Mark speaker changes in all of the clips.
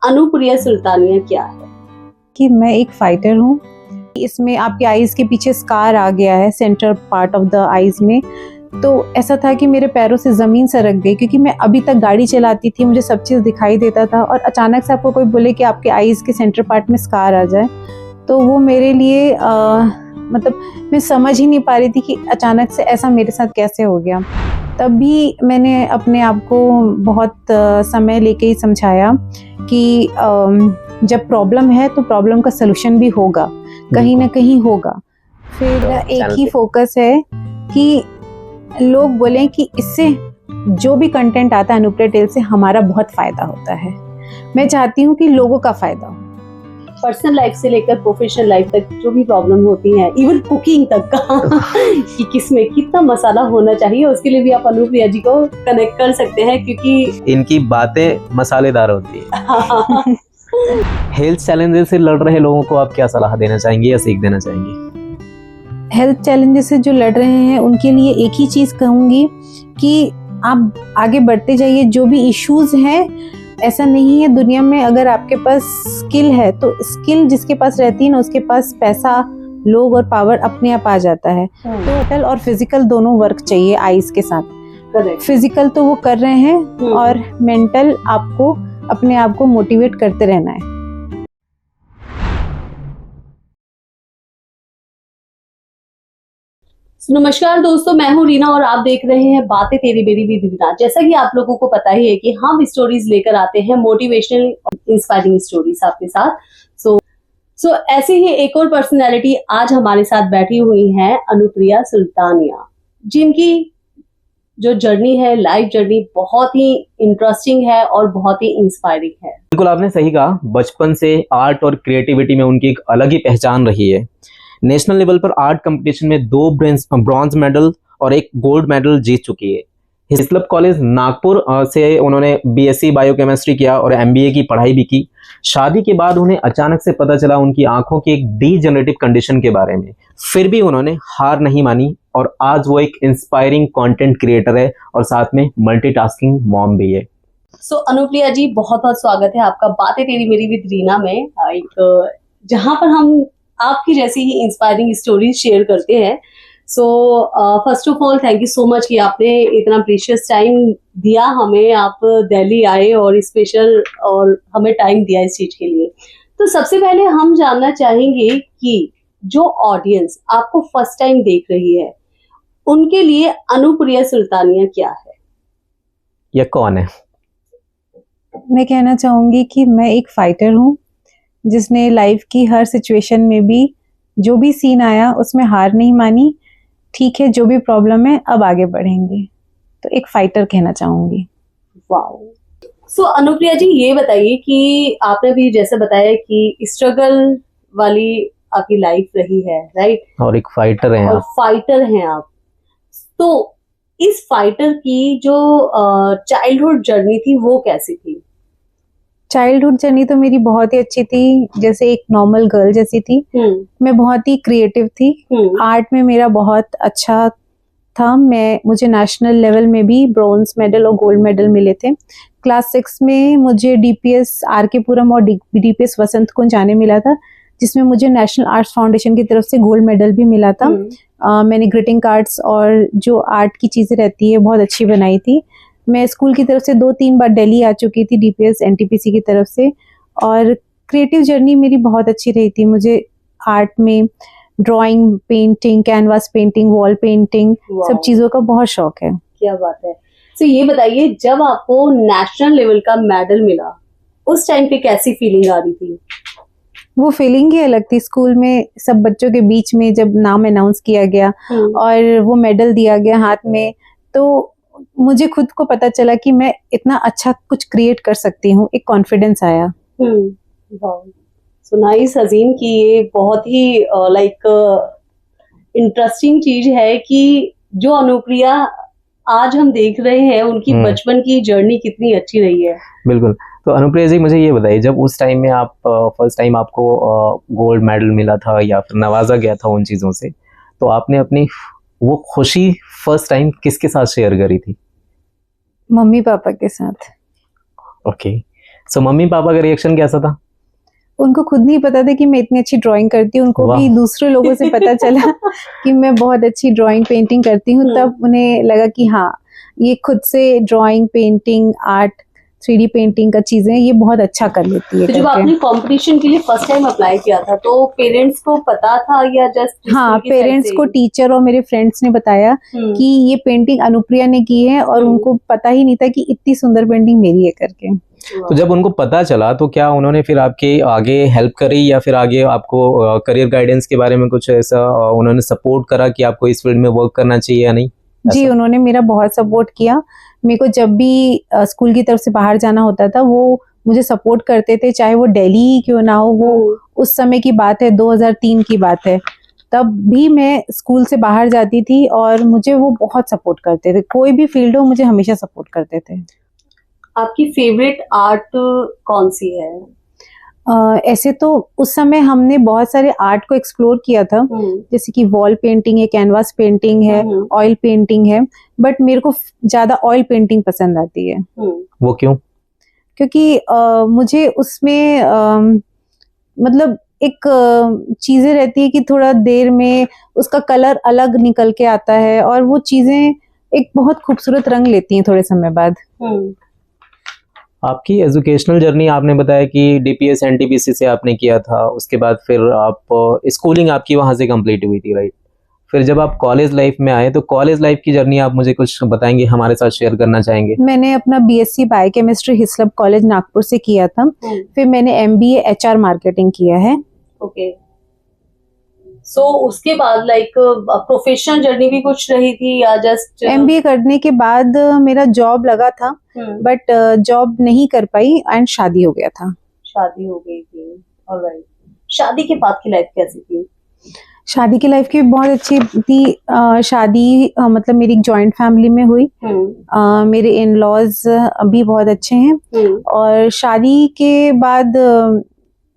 Speaker 1: अनुप्रिया सुल्तानिया क्या है?
Speaker 2: कि मैं एक फाइटर हूँ। इसमें आपके आईज के पीछे स्कार आ गया है, centre part of the eyes में। तो ऐसा था कि मेरे पैरों से ज़मीन सरक गई, क्योंकि मैं अभी तक गाड़ी चलाती थी, मुझे सब चीज़ दिखाई देता था, और अचानक से आपको कोई बोले कि आपके आईज के सेंटर पार्ट में स्कार आ जाए, तो वो मेरे लिए मतलब मैं समझ ही नहीं पा रही थी कि अचानक से ऐसा मेरे साथ कैसे हो गया। तब भी मैंने अपने आप को बहुत समय लेके ही समझाया कि जब प्रॉब्लम है तो प्रॉब्लम का सलूशन भी होगा, कहीं ना कहीं होगा। फिर एक ही फोकस है कि लोग बोलें कि इससे जो भी कंटेंट आता है अनुप्रिया टेल से हमारा बहुत फ़ायदा होता है। मैं चाहती हूँ कि लोगों का फ़ायदा हो।
Speaker 1: पर्सनल लाइफ से लेकर प्रोफेशनल लाइफ तक जो भी प्रॉब्लम होती है, इवन कुकिंग तक का कि किसमें कितना मसाला होना चाहिए, उसके लिए भी आप अनुप्रिया जी को कनेक्ट कर सकते हैं, क्योंकि
Speaker 3: इनकी बातें मसालेदार होती है। हेल्थ चैलेंजेस से लड़ रहे लोगों को आप क्या सलाह देना चाहेंगे या सीख देना चाहेंगे?
Speaker 2: हेल्थ चैलेंजेस से जो लड़ रहे हैं उनके लिए एक ही चीज़ कहूँगी कि आप आगे बढ़ते जाइए। जो भी इश्यूज हैं, ऐसा नहीं है दुनिया में, अगर आपके पास स्किल है तो स्किल जिसके पास रहती है ना, उसके पास पैसा, लोग और पावर अपने आप आ जाता है। तो मेंटल और फिजिकल दोनों वर्क चाहिए आईज के साथ। फिजिकल तो वो कर रहे हैं, और मेंटल आपको अपने आप को मोटिवेट करते रहना है।
Speaker 1: नमस्कार दोस्तों, मैं हूँ रीना और आप देख रहे हैं बातें तेरी मेरी विद रीना। जैसा कि आप लोगों को पता ही है कि हम स्टोरीज लेकर आते हैं, मोटिवेशनल इंस्पायरिंग स्टोरीज आपके साथ। सो ऐसे ही एक और पर्सनैलिटी आज हमारे साथ बैठी हुई है, अनुप्रिया सुल्तानिया, जिनकी जो जर्नी है, लाइफ जर्नी बहुत ही इंटरेस्टिंग है और बहुत ही इंस्पायरिंग है।
Speaker 3: बिल्कुल आपने सही कहा, बचपन से आर्ट और क्रिएटिविटी में उनकी एक अलग ही पहचान रही है। नेशनल लेवल पर आर्ट कंपटीशन में 2 ब्रॉन्ज मेडल और 1 गोल्ड मेडल जीत चुकी है। हिस्लप कॉलेज नागपुर से उन्होंने बीएससी बायोकेमिस्ट्री किया और एमबीए की पढ़ाई भी की। शादी के बाद उन्हें अचानक से पता चला उनकी आंखों की एक डीजनरेटिव कंडीशन के बारे में। फिर भी उन्होंने हार नहीं मानी और आज वो एक इंस्पायरिंग कंटेंट क्रिएटर है और साथ में मल्टीटास्किंग मॉम भी है।
Speaker 1: सो अनुप्रिया जी, बहुत बहुत स्वागत है आपका बातें तेरी मेरी विद रीना में, एक जहां पर हम आपकी जैसी ही इंस्पायरिंग स्टोरीज शेयर करते हैं। So first of all thank you so much कि आपने इतना प्रीशियस टाइम दिया हमें। आप दिल्ली आए और स्पेशल और हमें टाइम दिया इस चीज के लिए। तो सबसे पहले हम जानना चाहेंगे कि जो ऑडियंस आपको फर्स्ट टाइम देख रही है, उनके लिए अनुप्रिया सुल्तानिया क्या है
Speaker 3: या कौन है?
Speaker 2: मैं कहना चाहूँगी कि मैं एक फाइटर हूँ, जिसने लाइफ की हर सिचुएशन में भी जो भी सीन आया उसमें हार नहीं मानी। ठीक है, जो भी प्रॉब्लम है अब आगे बढ़ेंगे, तो एक फाइटर कहना चाहूँगी।
Speaker 1: वाओ। सो अनुप्रिया जी, ये बताइए कि आपने भी जैसे बताया कि स्ट्रगल वाली आपकी लाइफ रही है, राइट?
Speaker 3: और एक फाइटर हैं
Speaker 1: और
Speaker 3: आप।
Speaker 1: फाइटर हैं आप। तो इस फाइटर की जो चाइल्डहुड जर्नी थी वो कैसी थी?
Speaker 2: चाइल्डहुड जर्नी तो मेरी बहुत ही अच्छी थी, जैसे एक नॉर्मल गर्ल जैसी थी। मैं बहुत ही क्रिएटिव थी, आर्ट में मेरा बहुत अच्छा था। मुझे नेशनल लेवल में भी ब्रॉन्ज मेडल और गोल्ड मेडल मिले थे। क्लास 6 में मुझे डीपीएस आरकेपुरम और डीपीएस वसंत कुंज जाने मिला था, जिसमें मुझे नेशनल आर्ट्स फाउंडेशन की तरफ से गोल्ड मेडल भी मिला था। मैंने ग्रीटिंग कार्ड्स और जो आर्ट की चीज़ें रहती है बहुत अच्छी बनाई थी। मैं स्कूल की तरफ से 2-3 बार दिल्ली आ चुकी थी डीपीएस एनटीपीसी की तरफ से। और क्रिएटिव जर्नी मेरी बहुत अच्छी रही थी। मुझे आर्ट में drawing, painting, canvas painting, wall painting, सब चीज़ों का बहुत शौक है।
Speaker 1: क्या बात है। तो ये बताइए, जब आपको नेशनल लेवल का मेडल मिला, उस टाइम पे कैसी फीलिंग आ रही थी?
Speaker 2: वो फीलिंग ही अलग थी। स्कूल में सब बच्चों के बीच में जब नाम अनाउंस किया गया और वो मेडल दिया गया हाथ में, तो मुझे खुद को पता चला कि मैं इतना अच्छा कुछ क्रिएट कर सकती हूँ। एक कॉन्फिडेंस आया।
Speaker 1: सो नाइस हसीन की ये बहुत ही लाइक इंटरेस्टिंग चीज है कि जो अनुप्रिया आज हम देख रहे हैं, उनकी बचपन की जर्नी कितनी अच्छी रही है।
Speaker 3: बिल्कुल। तो अनुप्रिया जी, मुझे ये बताइए, जब उस टाइम में आप फर्स्ट टाइम आपको गोल्ड मेडल मिला था या फिर नवाजा गया था उन चीज़ों से, तो आपने अपनी वो खुशी फर्स्ट टाइम किसके साथ शेयर करी थी?
Speaker 2: मम्मी पापा के साथ।
Speaker 3: ओके। सो मम्मी पापा का रिएक्शन कैसा था?
Speaker 2: उनको खुद नहीं पता था कि मैं इतनी अच्छी ड्राइंग करती हूँ। उनको भी दूसरे लोगों से पता चला कि मैं बहुत अच्छी ड्राइंग पेंटिंग करती हूँ, तब उन्हें लगा कि हाँ, ये खुद से drawing, painting, art, 3D painting का चीजें ये बहुत अच्छा कर लेती है।
Speaker 1: तो जब आपने कंपटीशन के लिए फर्स्ट टाइम अप्लाई किया था तो पेरेंट्स को पता था या जस्ट?
Speaker 2: हाँ, पेरेंट्स को टीचर और मेरे फ्रेंड्स ने बताया कि ये पेंटिंग अनुप्रिया ने की है, और उनको पता ही नहीं था कि इतनी सुंदर पेंटिंग मेरी है करके।
Speaker 3: तो जब उनको पता चला तो क्या उन्होंने फिर आपके आगे हेल्प करी, या फिर आगे आपको करियर गाइडेंस के बारे में कुछ ऐसा उन्होंने सपोर्ट करा कि आपको इस फील्ड में वर्क करना चाहिए या नहीं?
Speaker 2: जी, उन्होंने मेरा बहुत सपोर्ट किया। मेरे को जब भी स्कूल की तरफ से बाहर जाना होता था वो मुझे सपोर्ट करते थे, चाहे वो दिल्ली ही क्यों ना हो। वो उस समय की बात है, 2003 की बात है, तब भी मैं स्कूल से बाहर जाती थी और मुझे वो बहुत सपोर्ट करते थे। कोई भी फील्ड हो, मुझे हमेशा सपोर्ट करते थे।
Speaker 1: आपकी फेवरेट आर्ट कौन सी है?
Speaker 2: ऐसे तो उस समय हमने बहुत सारे आर्ट को एक्सप्लोर किया था, जैसे कि वॉल पेंटिंग है, कैनवास पेंटिंग है, ऑयल पेंटिंग है, बट मेरे को ज्यादा ऑयल पेंटिंग पसंद आती है।
Speaker 3: वो क्यों?
Speaker 2: क्योंकि मुझे उसमें मतलब एक चीजें रहती है कि थोड़ा देर में उसका कलर अलग निकल के आता है, और वो चीजें एक बहुत खूबसूरत रंग लेती हैं थोड़े समय बाद।
Speaker 3: आपकी एजुकेशनल जर्नी, आपने बताया कि डीपीएस एनटीपीसी से आपने किया था, उसके बाद फिर आप स्कूलिंग आपकी वहां से कंप्लीट हुई थी, राइट? फिर जब आप कॉलेज लाइफ में आए तो कॉलेज लाइफ की जर्नी आप मुझे कुछ बताएंगे, हमारे साथ शेयर करना चाहेंगे?
Speaker 2: मैंने अपना बीएससी बायोकेमिस्ट्री हिस्लप कॉलेज नागपुर से किया था। फिर मैंने एमबीए एचआर मार्केटिंग किया है।
Speaker 1: ओके। सो उसके बाद लाइक प्रोफेशनल जर्नी भी कुछ रही थी या जस्ट?
Speaker 2: एमबीए करने के बाद मेरा जॉब लगा था, बट जॉब नहीं कर पाई एंड शादी हो गया था।
Speaker 1: शादी हो गई थी, ऑलराइट। शादी के बाद की लाइफ कैसी थी?
Speaker 2: शादी की लाइफ की बहुत अच्छी थी। शादी मतलब मेरी एक जॉइंट फैमिली में हुई। मेरे इन लॉज भी बहुत अच्छे हैं, और शादी के बाद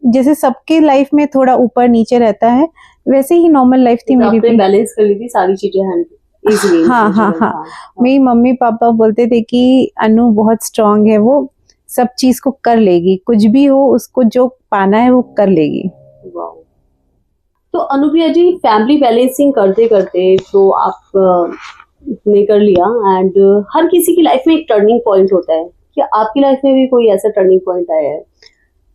Speaker 2: जैसे सबके लाइफ में थोड़ा ऊपर नीचे रहता है, वैसे ही नॉर्मल लाइफ थी मेरी भी।
Speaker 1: बैलेंस कर ली थी सारी चीजें इजीली।
Speaker 2: हाँ। मेरी मम्मी पापा बोलते थे कि अनु बहुत स्ट्रांग है, वो सब चीज को कर लेगी, कुछ भी हो उसको जो पाना है वो कर लेगी।
Speaker 1: तो अनुप्रिया जी, फैमिली बैलेंसिंग करते करते तो आप ने कर लिया, एंड हर किसी की लाइफ में एक टर्निंग पॉइंट होता है। क्या आपकी लाइफ में भी कोई ऐसा टर्निंग पॉइंट आया है?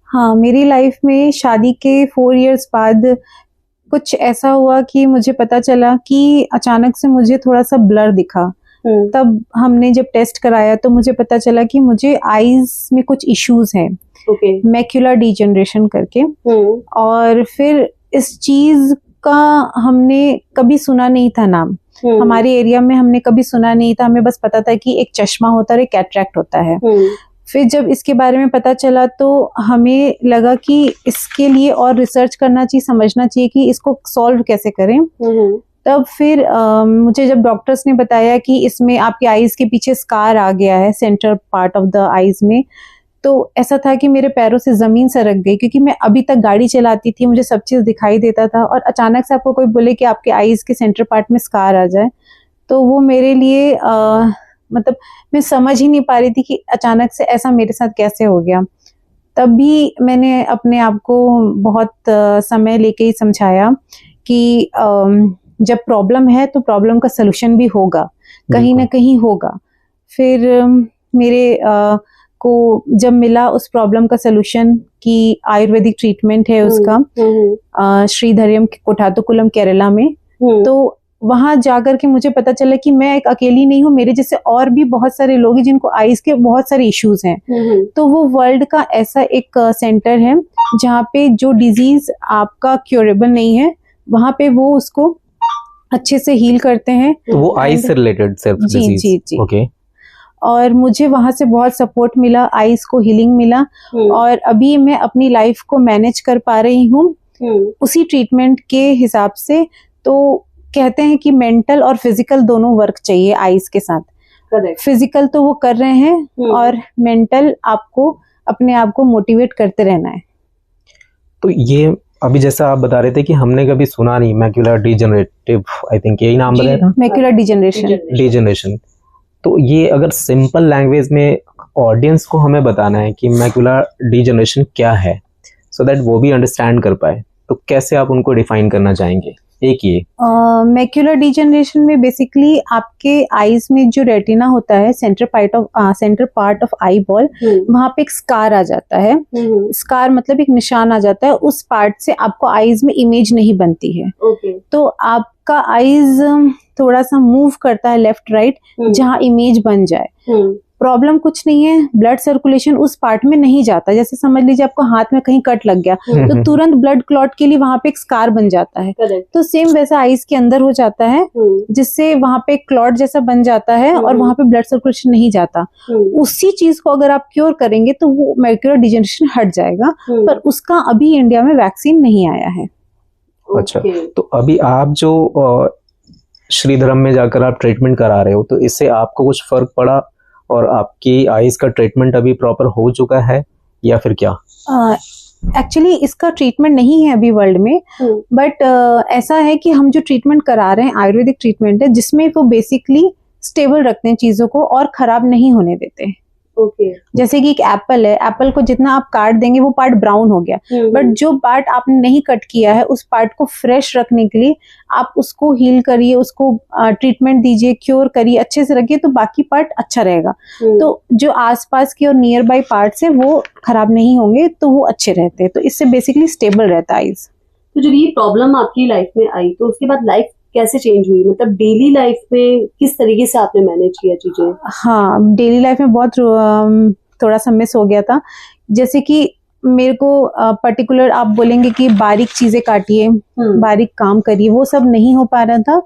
Speaker 2: हाँ, मेरी लाइफ में शादी के 4 इयर्स बाद कुछ ऐसा हुआ कि मुझे पता चला कि अचानक से मुझे थोड़ा सा ब्लर दिखा। तब हमने जब टेस्ट कराया तो मुझे पता चला कि मुझे आईज में कुछ इश्यूज हैं, मैक्युलर डिजेनरेशन करके। और फिर इस चीज का हमने कभी सुना नहीं था नाम, हमारे एरिया में हमने कभी सुना नहीं था। हमें बस पता था कि एक चश्मा होता है और एक कैटरैक्ट होता है। फिर जब इसके बारे में पता चला तो हमें लगा कि इसके लिए और रिसर्च करना चाहिए, समझना चाहिए कि इसको सॉल्व कैसे करें। तब फिर मुझे जब डॉक्टर्स ने बताया कि इसमें आपके आईज के पीछे स्कार आ गया है, centre part of the eyes में, तो ऐसा था कि मेरे पैरों से जमीन सरक गई। क्योंकि मैं अभी तक गाड़ी चलाती थी, मुझे सब चीज दिखाई देता था, और अचानक से आपको कोई बोले कि आपके आईज के सेंटर पार्ट में स्कार आ जाए, तो वो मेरे लिए मतलब मैं समझ ही नहीं पा रही थी कि अचानक से ऐसा मेरे साथ कैसे हो गया। तब भी मैंने अपने आप को बहुत समय लेके ही समझाया कि जब प्रॉब्लम है तो प्रॉब्लम का सलूशन भी होगा, कहीं ना कहीं होगा। फिर मेरे को जब मिला उस प्रॉब्लम का सलूशन कि आयुर्वेदिक ट्रीटमेंट है उसका श्रीधरियम कोठातुकुलम केरला में, तो वहां जाकर के मुझे पता चला कि मैं एक अकेली नहीं हूँ, मेरे जैसे और भी बहुत सारे लोग हैं जिनको आईज के बहुत सारे इश्यूज हैं। तो वो वर्ल्ड का ऐसा एक सेंटर है जहाँ पे जो डिजीज आपका क्योरेबल नहीं है, वहां पे वो उसको अच्छे से हील करते हैं।
Speaker 3: तो वो आईज से रिलेटेड सिर्फ डिजीज?
Speaker 2: जी।
Speaker 3: ओके।
Speaker 2: और मुझे वहां से बहुत सपोर्ट मिला, आईज को हीलिंग मिला, और अभी मैं अपनी लाइफ को मैनेज कर पा रही हूँ उसी ट्रीटमेंट के हिसाब से। तो कहते हैं कि मेंटल और फिजिकल दोनों वर्क चाहिए आईज के साथ। फिजिकल तो वो कर रहे हैं, और मेंटल आपको अपने आप को मोटिवेट करते रहना है।
Speaker 3: तो ये अभी जैसा आप बता रहे थे कि हमने कभी सुना नहीं, मैक्युलर डिजेनरेटिव, आई थिंक यही नाम बताया था,
Speaker 2: मैक्युलर डिजेनरेशन।
Speaker 3: तो ये अगर सिंपल लैंग्वेज में ऑडियंस को हमें बताना है कि मैकुलर डीजनरेशन क्या है, सो दैट वो भी अंडरस्टैंड कर पाए, तो कैसे आप उनको डिफाइन करना चाहेंगे? एक ये
Speaker 2: मैक्यूलर डिजनरेशन में बेसिकली आपके आईज में जो रेटिना होता है, centre part of eye ball, वहां पे एक स्कार आ जाता है। स्कार मतलब एक निशान आ जाता है, उस पार्ट से आपको आईज में इमेज नहीं बनती है। तो आपका आईज थोड़ा सा मूव करता है लेफ्ट राइट, जहाँ इमेज बन जाए। प्रॉब्लम कुछ नहीं है, ब्लड सर्कुलेशन उस पार्ट में नहीं जाता। जैसे समझ लीजिए आपको हाथ में कहीं कट लग गया तो तुरंत ब्लड क्लॉट के लिए वहां पे एक स्कार बन जाता है। तो सेम वैसा आईज के अंदर हो जाता है, जिससे वहां पे क्लॉट जैसा बन जाता है और वहां पे ब्लड सर्कुलेशन नहीं जाता। उसी चीज को अगर आप क्योर करेंगे तो वो मैक्यूलर डिजनरेशन हट जाएगा, पर उसका अभी इंडिया में वैक्सीन नहीं आया है।
Speaker 3: अच्छा, तो अभी आप जो श्रीधरम में जाकर आप ट्रीटमेंट करा रहे हो, तो इससे आपको कुछ फर्क पड़ा और आपकी आईज का ट्रीटमेंट अभी प्रॉपर हो चुका है या फिर क्या?
Speaker 2: एक्चुअली इसका ट्रीटमेंट नहीं है अभी वर्ल्ड में, बट ऐसा है कि हम जो ट्रीटमेंट करा रहे हैं आयुर्वेदिक ट्रीटमेंट है, जिसमें वो बेसिकली स्टेबल रखते हैं चीजों को और खराब नहीं होने देते हैं। जैसे कि एक एप्पल है, एप्पल को जितना आप काट देंगे वो पार्ट ब्राउन हो गया, बट जो पार्ट आपने नहीं कट किया है उस पार्ट को फ्रेश रखने के लिए आप उसको हील करिए, उसको ट्रीटमेंट दीजिए, क्योर करिए, अच्छे से रखिए, तो बाकी पार्ट अच्छा रहेगा। तो जो आसपास के और नियर बाई पार्ट्स है वो खराब नहीं होंगे, तो वो अच्छे रहते हैं। तो इससे बेसिकली स्टेबल रहता है आइज।
Speaker 1: तो जब ये प्रॉब्लम आपकी लाइफ में आई तो उसके बाद लाइफ कैसे चेंज हुई? मतलब डेली लाइफ में किस तरीके से आपने मैनेज किया चीजें?
Speaker 2: हाँ, डेली लाइफ में बहुत थोड़ा सा मिस हो गया था। जैसे कि मेरे को पर्टिकुलर आप बोलेंगे कि बारीक चीजें काटिए, बारीक काम करिए, वो सब नहीं हो पा रहा था।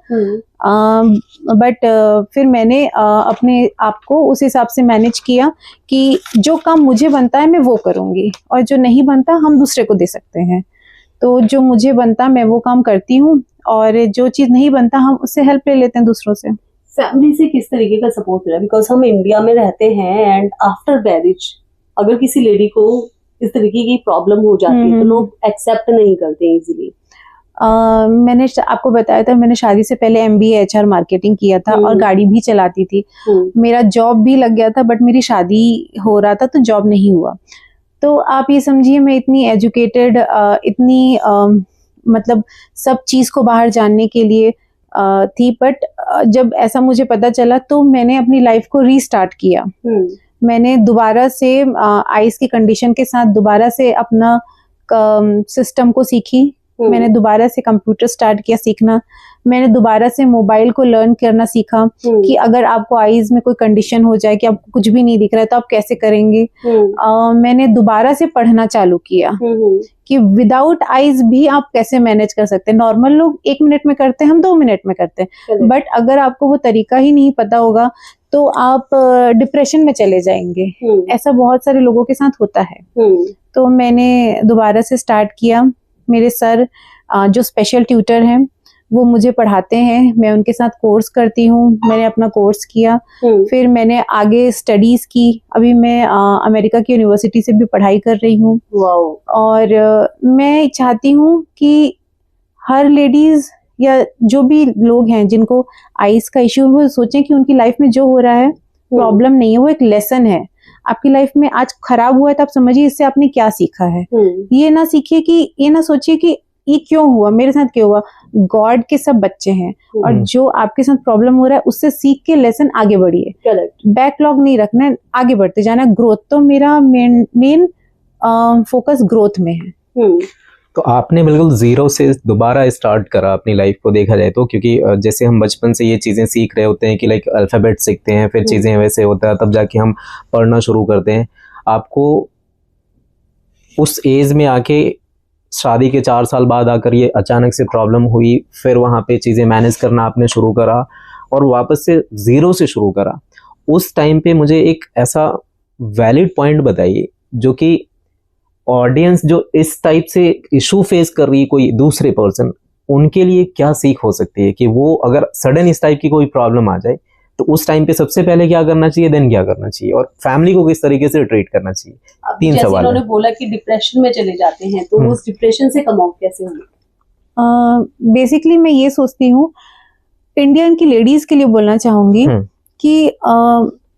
Speaker 2: बट फिर मैंने अपने आप को उस हिसाब से मैनेज किया कि जो काम मुझे बनता है मैं वो करूंगी, और जो नहीं बनता हम दूसरे को दे सकते हैं। तो जो मुझे बनता मैं वो काम करती हूँ, और जो चीज नहीं बनता हम उससे हेल्प ले लेते हैं दूसरों से।
Speaker 1: फैमिली से किस तरीके का सपोर्ट मिला? बिकॉज हम इंडिया में रहते हैं एंड आफ्टर मैरिज अगर किसी लेडी को इस तरीके की प्रॉब्लम हो जाती है तो लोग एक्सेप्ट नहीं करते इजीली।
Speaker 2: मैंने आपको बताया था, मैंने शादी से पहले MBA HR मार्केटिंग किया था और गाड़ी भी चलाती थी। मेरा जॉब भी लग गया था, बट मेरी शादी हो रहा था तो जॉब नहीं हुआ। तो आप ये समझिए मैं इतनी एजुकेटेड, इतनी मतलब सब चीज को बाहर जानने के लिए थी, बट जब ऐसा मुझे पता चला तो मैंने अपनी लाइफ को रीस्टार्ट किया। मैंने दोबारा से आइस की कंडीशन के साथ दोबारा से अपना सिस्टम को सीखी। मैंने दोबारा से कंप्यूटर स्टार्ट किया सीखना। मैंने दोबारा से मोबाइल को लर्न करना सीखा कि अगर आपको आईज में कोई कंडीशन हो जाए कि आपको कुछ भी नहीं दिख रहा है तो आप कैसे करेंगे। मैंने दोबारा से पढ़ना चालू किया कि विदाउट आईज भी आप कैसे मैनेज कर सकते हैं। नॉर्मल लोग 1 मिनट में करते हैं, हम 2 मिनट में करते हैं, बट अगर आपको वो तरीका ही नहीं पता होगा तो आप डिप्रेशन में चले जाएंगे। ऐसा बहुत सारे लोगों के साथ होता है। तो मैंने दोबारा से स्टार्ट किया। मेरे सर जो स्पेशल ट्यूटर हैं वो मुझे पढ़ाते हैं, मैं उनके साथ कोर्स करती हूँ। मैंने अपना कोर्स किया, फिर मैंने आगे स्टडीज की। अभी मैं अमेरिका की यूनिवर्सिटी से भी पढ़ाई कर रही हूँ। और मैं चाहती हूँ कि हर लेडीज या जो भी लोग हैं जिनको आइज का इश्यू है वो सोचें कि उनकी लाइफ में जो हो रहा है प्रॉब्लम नहीं है, वो एक लेसन है। आपकी लाइफ में आज खराब हुआ है तो आप समझिए इससे आपने क्या सीखा है। ये ना सीखिए कि, ये ना सोचिए कि ये क्यों हुआ, मेरे साथ क्यों हुआ। गॉड के सब बच्चे हैं और जो आपके साथ प्रॉब्लम हो रहा है उससे सीख के लेसन आगे बढ़िए। बैकलॉग नहीं रखना है, आगे बढ़ते जाना। ग्रोथ तो मेरा मेन फोकस ग्रोथ में है।
Speaker 3: तो आपने बिल्कुल जीरो से दोबारा स्टार्ट करा अपनी लाइफ को, देखा जाए तो, क्योंकि जैसे हम बचपन से ये चीज़ें सीख रहे होते हैं कि लाइक अल्फ़ाबेट सीखते हैं, फिर चीज़ें वैसे होता है, तब जाके हम पढ़ना शुरू करते हैं। आपको उस एज में आके शादी के 4 साल बाद आकर ये अचानक से प्रॉब्लम हुई, फिर वहाँ पे चीज़ें मैनेज करना आपने शुरू करा और वापस से ज़ीरो से शुरू करा। उस टाइम पे मुझे एक ऐसा वैलिड पॉइंट बताइए जो कि ऑडियंस जो इस टाइप से इशू फेस कर रही है, कोई दूसरे पर्सन, उनके लिए क्या सीख हो सकती है कि वो अगर सडन इस टाइप की कोई प्रॉब्लम आ जाए तो उस टाइम पे सबसे पहले क्या करना चाहिए, देन क्या करना चाहिए, और फैमिली को किस तरीके से ट्रीट करना चाहिए। 3 सवाल।
Speaker 1: उन्होंने बोला कि डिप्रेशन में चले जाते हैं, तो उस डिप्रेशन से कम आउट कैसे होंगे?
Speaker 2: बेसिकली मैं ये सोचती हूँ, इंडियन की लेडीज के लिए बोलना चाहूंगी कि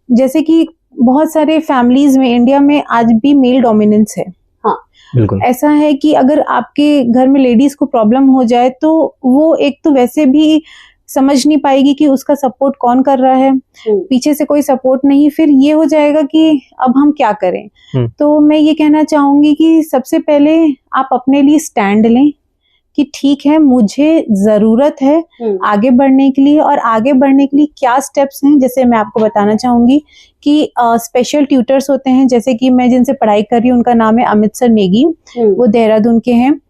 Speaker 2: जैसे कि बहुत सारे फैमिलीज में इंडिया में आज भी मेल डोमिनेंस है।
Speaker 1: हाँ
Speaker 3: बिल्कुल।
Speaker 2: ऐसा है कि अगर आपके घर में लेडीज को प्रॉब्लम हो जाए तो वो एक तो वैसे भी समझ नहीं पाएगी कि उसका सपोर्ट कौन कर रहा है, पीछे से कोई सपोर्ट नहीं, फिर ये हो जाएगा कि अब हम क्या करें। तो मैं ये कहना चाहूंगी कि सबसे पहले आप अपने लिए स्टैंड लें कि ठीक है, मुझे जरूरत है आगे बढ़ने के लिए, और आगे बढ़ने के लिए क्या स्टेप्स हैं, जैसे मैं आपको बताना चाहूंगी कि स्पेशल ट्यूटर्स होते हैं, जैसे कि मैं जिनसे पढ़ाई कर रही हूँ उनका नाम है अमित सर नेगी, वो देहरादून के हैं।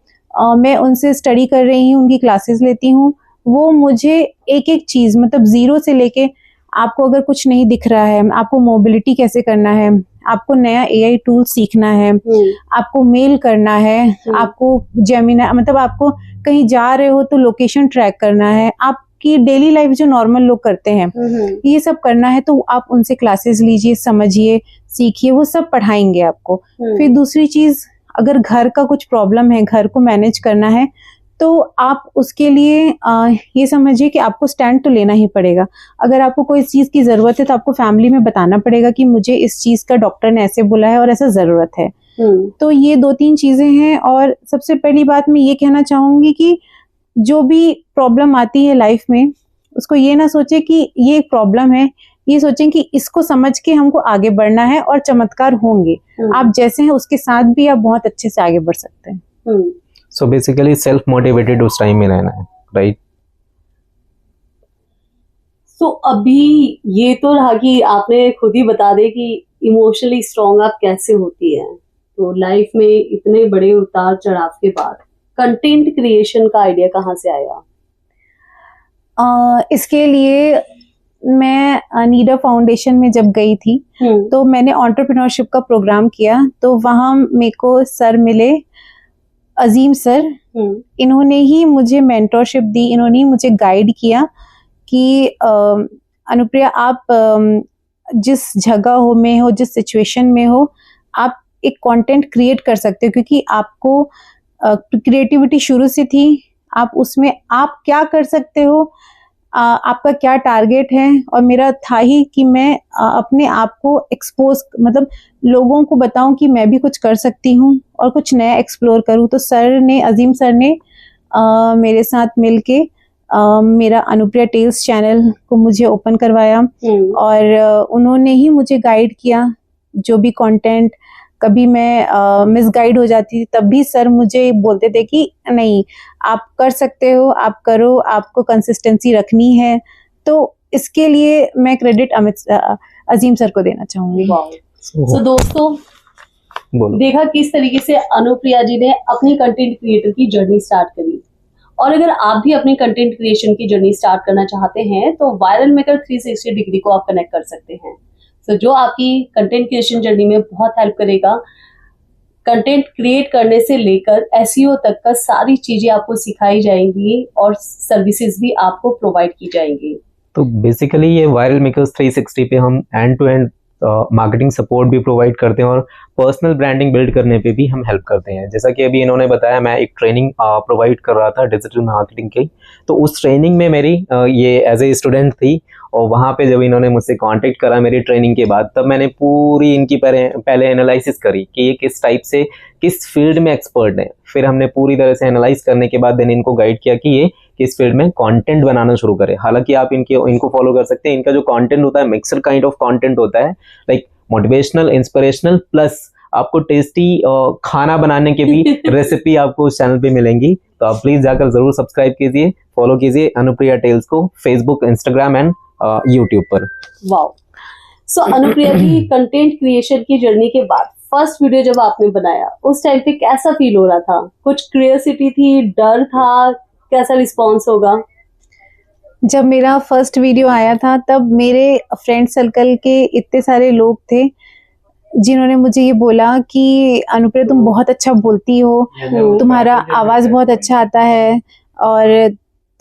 Speaker 2: मैं उनसे स्टडी कर रही हूँ, उनकी क्लासेस लेती हूँ। वो मुझे एक एक चीज, मतलब जीरो से लेके, आपको अगर कुछ नहीं दिख रहा है, आपको मोबिलिटी कैसे करना है, आपको नया एआई टूल सीखना है, आपको मेल करना है, आपको जेमिना, मतलब आपको कहीं जा रहे हो तो लोकेशन ट्रैक करना है, आपकी डेली लाइफ जो नॉर्मल लोग करते हैं ये सब करना है, तो आप उनसे क्लासेस लीजिए, समझिए, सीखिए, वो सब पढ़ाएंगे आपको। फिर दूसरी चीज, अगर घर का कुछ प्रॉब्लम है, घर को मैनेज करना है, तो आप उसके लिए ये समझिए कि आपको स्टैंड तो लेना ही पड़ेगा। अगर आपको कोई चीज की जरूरत है तो आपको फैमिली में बताना पड़ेगा कि मुझे इस चीज का डॉक्टर ने ऐसे बोला है और ऐसा जरूरत है। तो ये 2-3 चीजें हैं। और सबसे पहली बात मैं ये कहना चाहूंगी कि जो भी प्रॉब्लम आती है लाइफ में, उसको ये ना सोचे कि ये एक प्रॉब्लम है, ये सोचें कि इसको समझ के हमको आगे बढ़ना है और चमत्कार होंगे। आप जैसे हैं उसके साथ भी आप बहुत अच्छे से आगे बढ़ सकते हैं।
Speaker 3: सो बेसिकली सेल्फ मोटिवेटेड उस टाइम में रहना है, राइट?
Speaker 1: सो अभी ये तो रहा कि आपने खुद ही बता दे कि इमोशनली स्ट्रॉन्ग आप कैसे होती हैं। तो लाइफ में इतने बड़े उतार चढ़ाव के बाद कंटेंट क्रिएशन का आइडिया कहाँ से आया?
Speaker 2: इसके लिए मैं नीडा फाउंडेशन में जब गई थी तो मैंने एंटरप्रेन्योरशिप का प्रोग्राम किया। तो वहाँ मेरे को सर मिले, अजीम सर। इन्होंने ही मुझे मेंटरशिप दी, इन्होंने ही मुझे गाइड किया कि अनुप्रिया, आप जिस जगह हो में हो, जिस सिचुएशन में हो, आप एक कंटेंट क्रिएट कर सकते हो, क्योंकि आपको क्रिएटिविटी शुरू से थी। आप उसमें आप क्या कर सकते हो, आपका क्या टारगेट है, और मेरा था ही कि मैं अपने आप को एक्सपोज, मतलब लोगों को बताऊं कि मैं भी कुछ कर सकती हूँ और कुछ नया एक्सप्लोर करूँ। तो सर ने, अजीम सर ने मेरे साथ मिलके मेरा अनुप्रिया टेल्स चैनल को मुझे ओपन करवाया, और उन्होंने ही मुझे गाइड किया। जो भी कंटेंट, कभी मैं मिसगाइड हो जाती थी तब भी सर मुझे बोलते थे कि नहीं, आप कर सकते हो, आप करो, आपको कंसिस्टेंसी रखनी है। तो इसके लिए मैं क्रेडिट अजीम सर को देना चाहूंगी।
Speaker 1: So, दोस्तों देखा किस तरीके से अनुप्रिया जी ने अपनी कंटेंट क्रिएटर की जर्नी स्टार्ट करी। और अगर आप भी अपनी कंटेंट क्रिएशन की जर्नी स्टार्ट करना चाहते हैं तो वायरल मेकर 360 डिग्री को आप कनेक्ट कर सकते हैं। तो जो आपकी कंटेंट क्रिएशन जर्नी में बहुत हेल्प करेगा। कंटेंट क्रिएट करने से लेकर एसईओ तक का सारी चीजें आपको सिखाई जाएंगी और सर्विसेज भी आपको प्रोवाइड की जाएंगी।
Speaker 3: तो बेसिकली ये वायरल मेकर्स 360 पे हम end to end marketing support भी प्रोवाइड करते हैं और पर्सनल ब्रांडिंग बिल्ड करने पे भी हम हेल्प करते हैं। जैसा कि अभी इन्होंने बताया, मैं एक ट्रेनिंग प्रोवाइड कर रहा था डिजिटल मार्केटिंग की, तो उस ट्रेनिंग में मेरी ये एज ए स्टूडेंट थी। और वहाँ पे जब इन्होंने मुझसे कांटेक्ट करा मेरी ट्रेनिंग के बाद, तब मैंने पूरी इनकी पहले एनालिसिस करी कि ये किस टाइप से, किस फील्ड में एक्सपर्ट है। फिर हमने पूरी तरह से एनालाइज करने के बाद देन इनको गाइड किया कि ये किस फील्ड में कंटेंट बनाना शुरू करें। हालांकि आप इनको फॉलो कर सकते हैं। इनका जो कंटेंट होता है मिक्सड काइंड ऑफ कंटेंट होता है, लाइक मोटिवेशनल, इंस्पिरेशनल, प्लस आपको टेस्टी खाना बनाने के भी रेसिपी आपको उस चैनल पे मिलेंगी। तो आप प्लीज जाकर जरूर सब्सक्राइब कीजिए, फॉलो कीजिए अनुप्रिया टेल्स को फेसबुक, इंस्टाग्राम एंड यूट्यूब पर।
Speaker 1: वाओ। सो अनुप्रिया जी, कंटेंट क्रिएशन की जर्नी के बाद फर्स्ट वीडियो जब आपने बनाया उस टाइम पे कैसा फील हो रहा था? कुछ क्यूरियोसिटी थी, डर था, कैसा रिस्पॉन्स होगा?
Speaker 2: जब मेरा फर्स्ट वीडियो आया था तब मेरे फ्रेंड सर्कल के इतने सारे लोग थे जिन्होंने मुझे ये बोला कि अनुप्रिया तुम बहुत अच्छा बोलती हो, तुम्हारा आवाज बहुत अच्छा आता है, और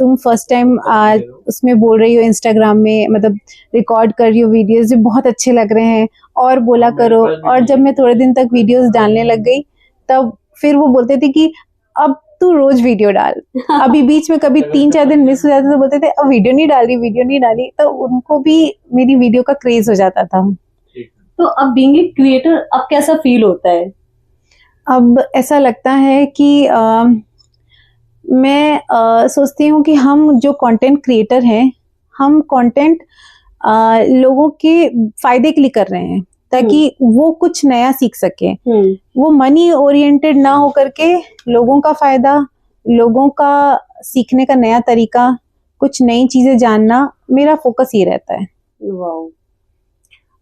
Speaker 2: तुम फर्स्ट टाइम आज उसमें बोल रही हो इंस्टाग्राम में, मतलब रिकॉर्ड कर रही हो वीडियोस, जो बहुत अच्छे लग रहे हैं, और बोला करो। और जब मैं थोड़े दिन तक वीडियोस डालने लग गई तब फिर वो बोलते थे कि अब तू रोज वीडियो डाल। अभी बीच में कभी 3-4 दिन मिस हो जाते तो बोलते थे अब वीडियो नहीं डाली। तो उनको भी मेरी वीडियो का क्रेज हो जाता था।
Speaker 1: तो अब बीइंग ए क्रिएटर अब कैसा फील होता है?
Speaker 2: अब ऐसा लगता है कि मैं सोचती हूँ कि हम जो कंटेंट क्रिएटर हैं, हम कंटेंट लोगों के फायदे के लिए कर रहे हैं, ताकि वो कुछ नया सीख सके। वो मनी ओरिएंटेड ना हो करके लोगों का फायदा, लोगों का सीखने का नया तरीका, कुछ नई चीजें जानना, मेरा फोकस ये रहता है।
Speaker 1: वाओ।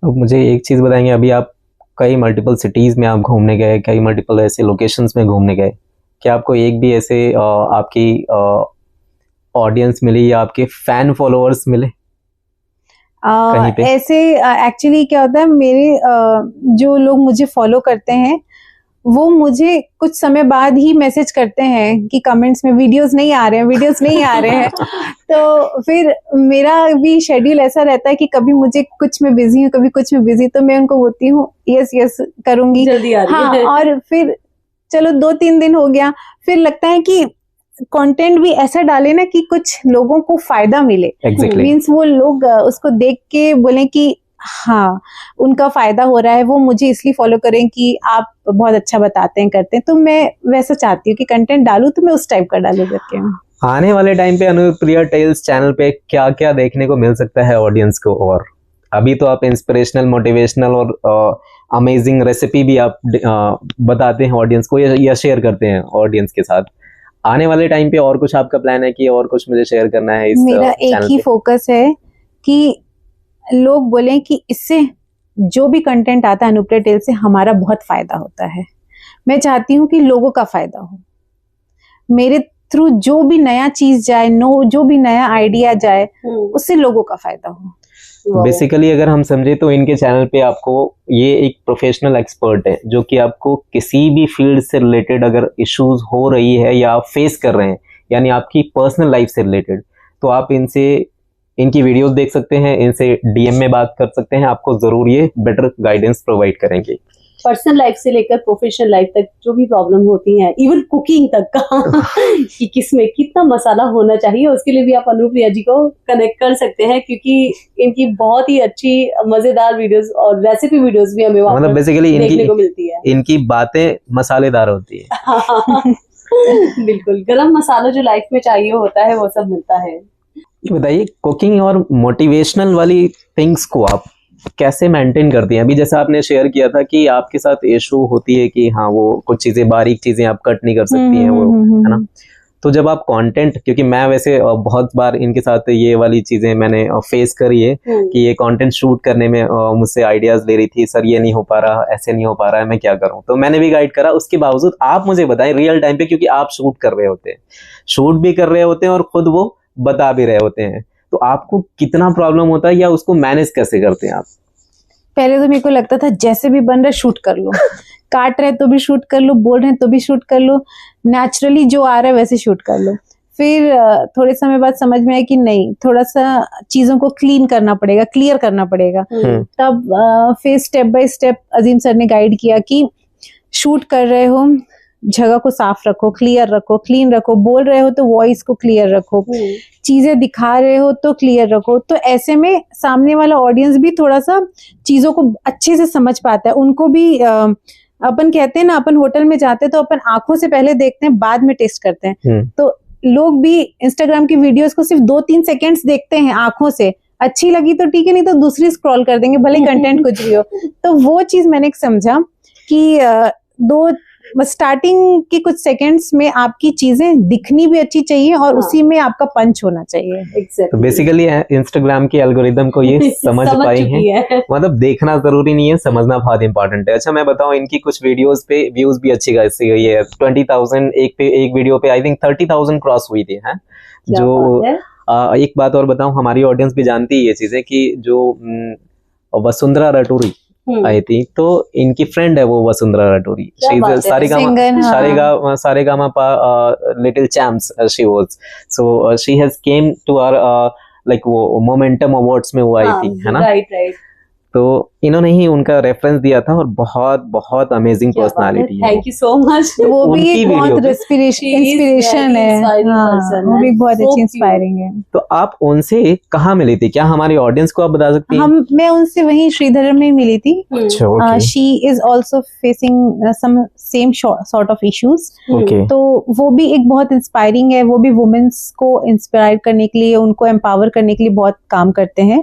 Speaker 3: अब मुझे एक चीज बताएंगे, अभी आप कई मल्टीपल सिटीज में आप घूमने गए, कई मल्टीपल ऐसे लोकेशंस में घूमने गए, क्या आपको एक भी ऐसे आपकी ऑडियंस मिली या आपके फैन फॉलोअर्स मिले कहीं पे?
Speaker 2: ऐसे एक्चुअली क्या होता है, मेरे जो लोग मुझे फॉलो करते हैं वो मुझे कुछ समय बाद ही मैसेज करते हैं कि कमेंट्स में वीडियोस नहीं आ रहे हैं, वीडियोस नहीं आ रहे हैं। तो फिर मेरा भी शेड्यूल ऐसा रहता है कि कभी मुझे कुछ में बिजी हूँ, कभी कुछ में बिजी, तो मैं उनको बोलती हूँ यस यस करूंगी,
Speaker 1: जल्दी आ रही है।
Speaker 2: और फिर चलो 2-3 दिन हो गया, फिर लगता है कि कंटेंट भी ऐसा डाले ना कि कुछ लोगों को फायदा मिले।
Speaker 3: Exactly.
Speaker 2: मीन्स वो लोग उसको देख के बोले कि हाँ उनका फायदा हो रहा है, वो मुझे इसलिए फॉलो करें कि आप बहुत अच्छा बताते हैं, करते हैं। तो मैं वैसा चाहती हूँ कि कंटेंट डालूं तो मैं उस टाइप का डालूं करके।
Speaker 3: आने वाले टाइम पे अनुप्रिया टेल्स चैनल पे क्या क्या देखने को मिल सकता है ऑडियंस को? और अभी तो आप इंस्पिरेशनल, मोटिवेशनल और अमेजिंग रेसिपी भी आप बताते हैं ऑडियंस को या शेयर करते हैं ऑडियंस के साथ। आने वाले टाइम पे और कुछ आपका प्लान है कि और कुछ मुझे शेयर करना है इस
Speaker 2: मेरा एक ही फोकस है कि लोग बोलें कि इससे जो भी कंटेंट आता है अनुप्रिया टेल्स से हमारा बहुत फायदा होता है। मैं चाहती हूँ कि लोगों का फायदा हो, मेरे थ्रू जो भी नया चीज जाए, जो भी नया आइडिया जाए, उससे लोगों का फायदा हो।
Speaker 3: बेसिकली अगर हम समझे तो इनके चैनल पे आपको ये एक प्रोफेशनल एक्सपर्ट है जो कि आपको किसी भी फील्ड से रिलेटेड अगर इश्यूज हो रही है या आप फेस कर रहे हैं, यानी आपकी पर्सनल लाइफ से रिलेटेड, तो आप इनकी वीडियोस देख सकते हैं, इनसे डीएम में बात कर सकते हैं, आपको जरूर ये बेटर गाइडेंस प्रोवाइड करेंगे।
Speaker 1: पर्सनल लाइफ से लेकर प्रोफेशनल लाइफ तक जो भी प्रॉब्लम होती है, इवन कुकिंग तक का कि किसमें कितना मसाला होना चाहिए, उसके लिए भी आप अनुप्रिया जी को कनेक्ट कर सकते हैं, क्योंकि इनकी बहुत ही अच्छी मजेदार वीडियोस और रेसिपी वीडियोस भी हमें वहाँ
Speaker 3: मतलब बेसिकली
Speaker 1: देखने को मिलती है।
Speaker 3: इनकी बातें मसालेदार होती है।
Speaker 1: बिल्कुल, गरम मसाला जो लाइफ में चाहिए होता है वो सब मिलता है।
Speaker 3: बताइए, कुकिंग और मोटिवेशनल वाली थिंग्स को आप कैसे मेंटेन करती हैं? अभी जैसा आपने शेयर किया था कि आपके साथ इशू होती है कि हाँ वो कुछ चीजें, बारीक चीजें आप कट नहीं कर सकती हैं, वो है ना। तो जब आप कंटेंट, क्योंकि मैं वैसे बहुत बार इनके साथ ये वाली चीजें मैंने फेस करी है कि ये कंटेंट शूट करने में मुझसे आइडियाज ले रही थी, सर ये नहीं हो पा रहा, ऐसे नहीं हो पा रहा है, मैं क्या करूं। तो मैंने भी गाइड करा, उसके बावजूद आप मुझे बताएं रियल टाइम पे, क्योंकि आप शूट कर रहे होते हैं, शूट भी कर रहे होते हैं और खुद वो बता भी रहे होते हैं, तो आपको कितना प्रॉब्लम होता है या उसको मैनेज कैसे करते हैं आप?
Speaker 2: पहले तो मेरे को लगता था जैसे भी बन रहा है शूट कर लो, काट रहे तो भी शूट कर लो, बोल रहे तो भी शूट कर लो, नेचुरली जो आ रहा है वैसे शूट कर लो। फिर थोड़े समय बाद समझ में आया कि नहीं, थोड़ा सा चीजों को क्लीन करना पड़ेगा, क्लियर करना पड़ेगा। तब फिर step by step Azeem sir ने गाइड किया कि शूट कर रहे हो, जगह को साफ रखो, क्लियर रखो, क्लीन रखो, बोल रहे हो तो वॉइस को क्लियर रखो, चीजें दिखा रहे हो तो क्लियर रखो। तो ऐसे में सामने वाला ऑडियंस भी थोड़ा सा चीजों को अच्छे से समझ पाता है। उनको भी अपन कहते हैं ना, अपन होटल में जाते हैं तो अपन आंखों से पहले देखते हैं, बाद में टेस्ट करते हैं। तो लोग भी इंस्टाग्राम की वीडियोस को सिर्फ 2-3 सेकेंड्स देखते हैं आंखों से, अच्छी लगी तो ठीक है, नहीं तो दूसरी स्क्रॉल कर देंगे, भले कंटेंट कुछ भी हो। तो वो चीज मैंने समझा कि स्टार्टिंग के कुछ सेकंड्स में आपकी चीजें दिखनी भी अच्छी चाहिए और उसी में आपका पंच होना चाहिए।
Speaker 1: Exactly.
Speaker 3: तो बेसिकली इंस्टाग्राम के एल्गोरिदम को ये समझ पाई हैं। मतलब देखना जरूरी नहीं है, समझना बहुत इंपॉर्टेंट है। अच्छा मैं बताऊं, इनकी कुछ वीडियोस पे व्यूज भी अच्छी खासी गई है। 20,000 एक वीडियो पे आई थिंक 30,000 क्रॉस हुई थी, है जो एक बात और बताऊं, हमारी ऑडियंस भी जानती है ये चीजें कि जो वसुंधरा रटोरी आई थी, तो इनकी फ्रेंड है वो Vasundhara Raturi, Saregama little champs she was, so she has came to our like वो मोमेंटम अवार्ड्स में वो आई थी, है ना।
Speaker 1: राइट।
Speaker 3: तो इन्होंने ही उनका रेफरेंस दिया था और बहुत बहुत अमेजिंग पर्सनालिटी है।
Speaker 1: Thank you so much.
Speaker 2: वो भी
Speaker 3: उनकी
Speaker 2: एक बहुत
Speaker 3: वीडियो भी-
Speaker 2: इंस्पिरेशन है। हाँ, वो भी बहुत अच्छी इंस्पायरिंग है।
Speaker 3: तो आप उनसे कहाँ मिली थी? क्या हमारी ऑडियंस को आप बता सकती हैं?
Speaker 2: मैं उनसे वहीं श्रीधर में मिली थी।
Speaker 3: अच्छा, okay
Speaker 2: she is also facing some same sort of issues.
Speaker 3: Okay.
Speaker 2: तो वो भी एक बहुत इंस्पायरिंग है। वो भी वुमेन्स को इंस्पायर करने के लिए, उनको एम्पावर करने के लिए बहुत काम करते हैं।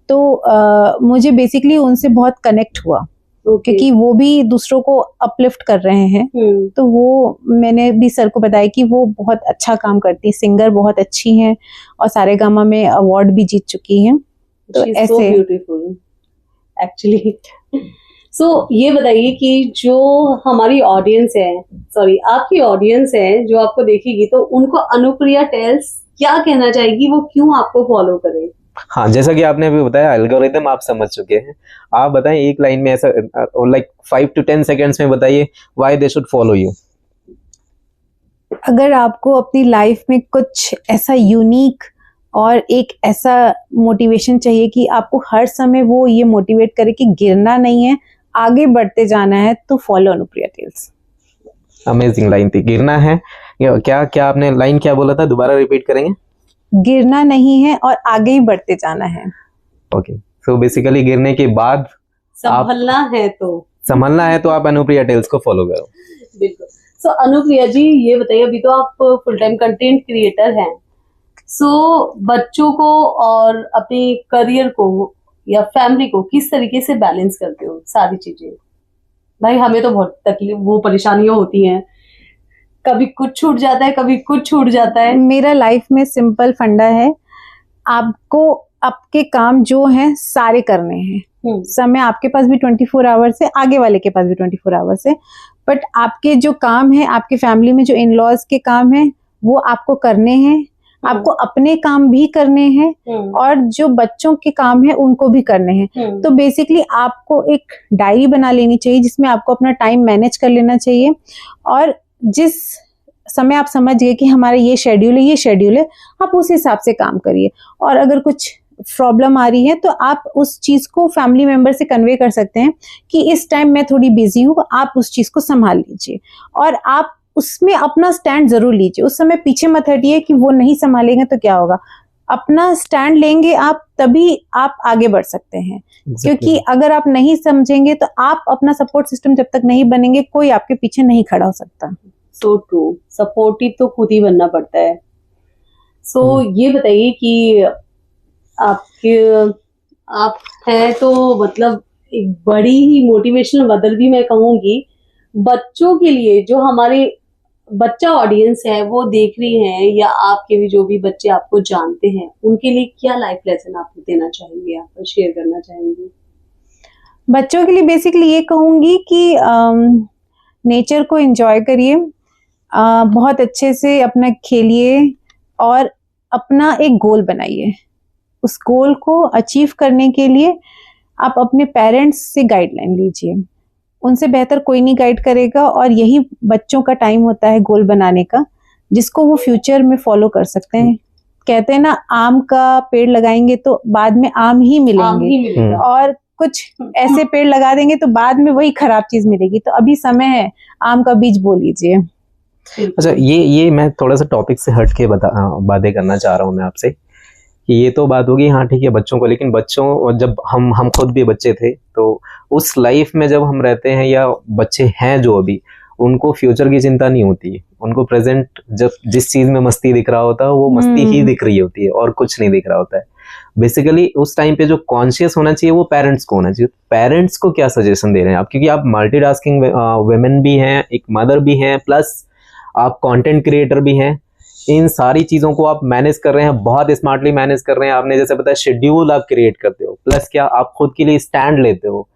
Speaker 2: तो मुझे बेसिकली उनसे बहुत कनेक्ट हुआ, क्योंकि वो भी दूसरों को अपलिफ्ट कर रहे हैं। तो वो मैंने भी सर को बताया कि वो बहुत अच्छा काम करती है, सिंगर बहुत अच्छी हैं और सारेगामा में अवार्ड भी जीत चुकी हैं। तो ऐसे
Speaker 1: ब्यूटीफुल एक्चुअली। सो ये बताइए कि जो हमारी ऑडियंस है, सॉरी आपकी ऑडियंस है जो आपको देखेगी, तो उनको अनुप्रिया टेल्स क्या कहना चाहेगी, वो क्यों आपको फॉलो करे?
Speaker 3: हाँ, जैसा कि आपने अभी बताया एल्गोरिदम आप समझ चुके हैं। आप बताएं एक लाइन में ऐसा, लाइक 5 to 10 सेकेंड्स में बताइए why they should follow you.
Speaker 2: अगर आपको अपनी लाइफ में कुछ ऐसा यूनिक और एक ऐसा मोटिवेशन चाहिए कि आपको हर समय वो ये मोटिवेट करे कि गिरना नहीं है, आगे बढ़ते जाना है, तो follow Anupriya tales.
Speaker 3: Amazing line थी। गिरना है, क्या क्या आपने लाइन क्या बोला था, दोबारा रिपीट करेंगे?
Speaker 2: गिरना नहीं है और आगे ही बढ़ते जाना है।
Speaker 3: ओके, सो बेसिकली गिरने के बाद
Speaker 1: संभलना है तो
Speaker 3: आप अनुप्रिया टेल्स को फॉलो करो।
Speaker 1: बिल्कुल। सो अनुप्रिया जी ये बताइए, अभी तो आप फुल टाइम कंटेंट क्रिएटर हैं, सो बच्चों को और अपने करियर को या फैमिली को किस तरीके से बैलेंस करते हो सारी चीजें? भाई हमें तो बहुत तकलीफ, वो परेशानियां होती हैं, कभी कुछ छूट जाता है, कभी कुछ छूट जाता है।
Speaker 2: मेरा लाइफ में सिंपल फंडा है, आपको आपके काम जो हैं सारे करने हैं। समय आपके पास भी 24 आवर्स है, आगे वाले के पास भी 24 आवर्स है, बट आपके जो काम है, आपके फैमिली में जो इन लॉज के काम है, वो आपको करने हैं। आपको अपने काम भी करने हैं और जो बच्चों के काम है उनको भी करने हैं। तो बेसिकली आपको एक डायरी बना लेनी चाहिए जिसमें आपको अपना टाइम मैनेज कर लेना चाहिए, और जिस समय आप समझ गए कि हमारा ये शेड्यूल है, आप उस हिसाब से काम करिए। और अगर कुछ प्रॉब्लम आ रही है तो आप उस चीज को फैमिली मेंबर से कन्वे कर सकते हैं कि इस टाइम मैं थोड़ी बिजी हूँ, आप उस चीज को संभाल लीजिए, और आप उसमें अपना स्टैंड जरूर लीजिए। उस समय पीछे मत हटिए कि वो नहीं संभालेंगे तो क्या होगा। अपना स्टैंड लेंगे आप, तभी आप आगे बढ़ सकते हैं। क्योंकि अगर आप नहीं समझेंगे तो आप अपना सपोर्ट सिस्टम जब तक नहीं बनेंगे, कोई आपके पीछे नहीं खड़ा हो सकता।
Speaker 1: सो ट्रू, सपोर्टिव तो खुद ही बनना पड़ता है। सो ये बताइए कि आप हैं तो मतलब एक बड़ी ही मोटिवेशनल मदर भी मैं कहूंगी। बच्चों के लिए, जो हमारे बच्चा ऑडियंस है वो देख रही हैं, या आपके भी जो भी बच्चे आपको जानते हैं, उनके लिए क्या लाइफ लेसन आप देना चाहेंगे, आप शेयर करना चाहेंगे?
Speaker 2: बच्चों के लिए बेसिकली ये कहूंगी कि नेचर को एंजॉय करिए, बहुत अच्छे से अपना खेलिए और अपना एक गोल बनाइए। उस गोल को अचीव करने के लिए आप अपने पेरेंट्स से गाइडलाइन लीजिए, उनसे बेहतर कोई नहीं गाइड करेगा। और यही बच्चों का टाइम होता है गोल बनाने का, जिसको वो फ्यूचर में फॉलो कर सकते हैं। कहते हैं ना, आम का पेड़ लगाएंगे तो बाद में आम ही मिलेंगे, और कुछ ऐसे पेड़ लगा देंगे तो बाद में वही खराब चीज मिलेगी। तो अभी समय है, आम का बीज बो लीजिए।
Speaker 3: अच्छा, ये मैं थोड़ा सा टॉपिक से हट के बातें करना चाह रहा हूँ मैं आपसे कि ये तो बात होगी, हाँ ठीक है बच्चों को, लेकिन बच्चों, जब हम खुद भी बच्चे थे तो उस लाइफ में जब हम रहते हैं, या बच्चे हैं जो अभी, उनको फ्यूचर की चिंता नहीं होती है। उनको प्रेजेंट जब जिस चीज में मस्ती दिख रहा होता है वो मस्ती ही दिख रही होती है और कुछ नहीं दिख रहा होता है। बेसिकली उस टाइम पे जो कॉन्शियस होना चाहिए वो पेरेंट्स को होना चाहिए। पेरेंट्स को क्या सजेशन दे रहे हैं आप, क्योंकि आप मल्टीटास्किंग वुमेन भी हैं, एक मदर भी हैं, प्लस आप कंटेंट क्रिएटर भी हैं। इन सारी चीजों को आप मैनेज कर रहे हैं, बहुत स्मार्टली मैनेज कर रहे हैं। आपने जैसे बताया शेड्यूल आप क्रिएट करते हो, प्लस क्या आप खुद के लिए स्टैंड लेते हो।